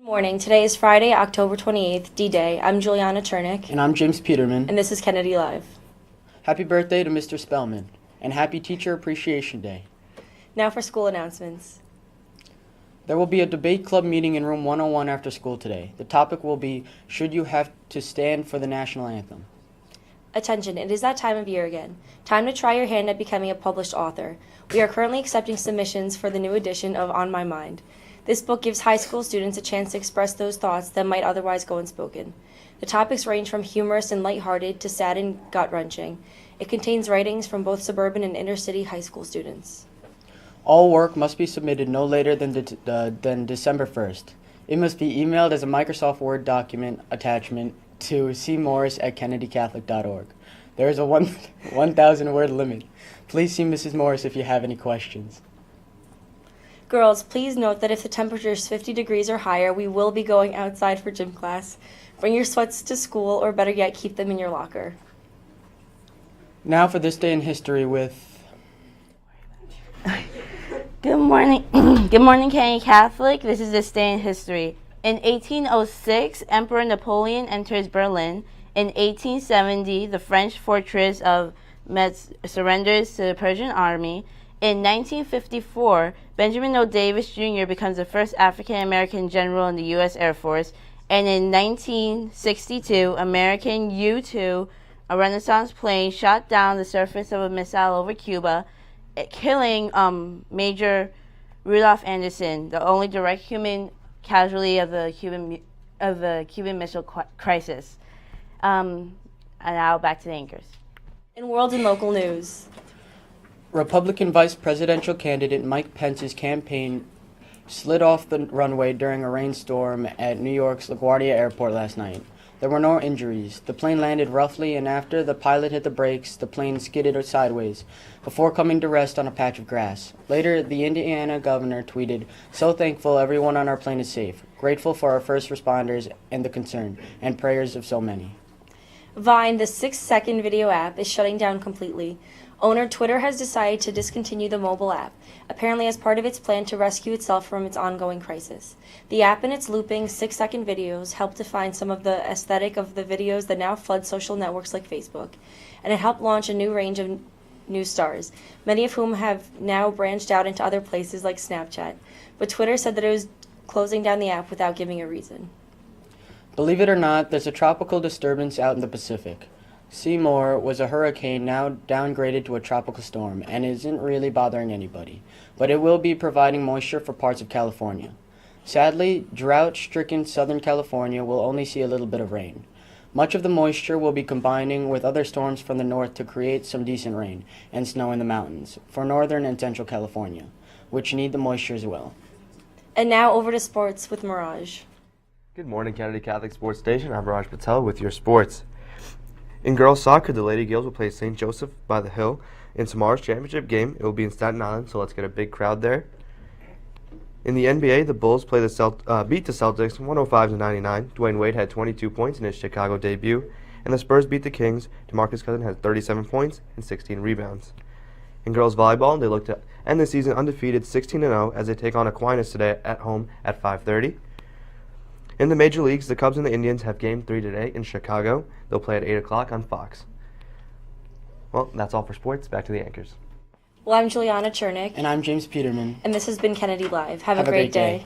Morning. Today is Friday, October 28th, D-Day. I'm Juliana Chernick. And I'm James Peterman. And this is Kennedy Live. Happy birthday to Mr. Spellman, and happy Teacher Appreciation Day. Now for school announcements. There will be a debate club meeting in room 101 after school today. The topic will be, should you have to stand for the national anthem? Attention, it is that time of year again. Time to try your hand at becoming a published author. We are currently accepting submissions for the new edition of On My Mind. This book gives high school students a chance to express those thoughts that might otherwise go unspoken. The topics range from humorous and lighthearted to sad and gut-wrenching. It contains writings from both suburban and inner-city high school students. All work must be submitted no later than December 1st. It must be emailed as a Microsoft Word document attachment to cmorris@kennedycatholic.org. There is a 1,000 word limit. Please see Mrs. Morris if you have any questions. Girls, please note that if the temperature is 50 degrees or higher, we will be going outside for gym class. Bring your sweats to school, or better yet, keep them in your locker. Now for this day in history with... Good morning. Good morning, Kennedy Catholic. This is this day in history. In 1806, Emperor Napoleon enters Berlin. In 1870, the French fortress of Metz surrenders to the Persian army. In 1954, Benjamin O. Davis Jr. becomes the first African-American general in the U.S. Air Force. And in 1962, American U-2, a Renaissance plane, shot down the surface of a missile over Cuba, killing Major Rudolph Anderson, the only direct human casualty of the Cuban Missile Crisis. And now back to the anchors. In world and local news. Republican vice presidential candidate Mike Pence's campaign slid off the runway during a rainstorm at New York's LaGuardia Airport last night. There were no injuries. The plane landed roughly, and after the pilot hit the brakes, the plane skidded sideways before coming to rest on a patch of grass. Later, the Indiana governor tweeted, "So thankful everyone on our plane is safe. Grateful for our first responders and the concern and prayers of so many." Vine, the 6-second video app, is shutting down completely. Owner Twitter has decided to discontinue the mobile app, apparently as part of its plan to rescue itself from its ongoing crisis. The app and its looping 6-second videos helped define some of the aesthetic of the videos that now flood social networks like Facebook, and it helped launch a new range of new stars, many of whom have now branched out into other places like Snapchat. But Twitter said that it was closing down the app without giving a reason. Believe it or not, there's a tropical disturbance out in the Pacific. Seymour was a hurricane now downgraded to a tropical storm and isn't really bothering anybody, but it will be providing moisture for parts of California. Sadly, drought-stricken Southern California will only see a little bit of rain. Much of the moisture will be combining with other storms from the north to create some decent rain and snow in the mountains for Northern and Central California, which need the moisture as well. And now over to sports with Mirage. Good morning, Kennedy Catholic Sports Station. I'm Raj Patel with your sports. In girls soccer, the Lady Gales will play St. Joseph by the Hill in tomorrow's championship game. It will be in Staten Island, so let's get a big crowd there. In the NBA, the Bulls beat the Celtics 105-99. Dwayne Wade had 22 points in his Chicago debut, and the Spurs beat the Kings. DeMarcus Cousins had 37 points and 16 rebounds. In girls volleyball, they look to end the season undefeated 16-0 as they take on Aquinas today at home at 5:30. In the major leagues, the Cubs and the Indians have Game 3 today in Chicago. They'll play at 8 o'clock on Fox. Well, that's all for sports. Back to the anchors. Well, I'm Juliana Chernick. And I'm James Peterman. And this has been Kennedy Live. Have a great day.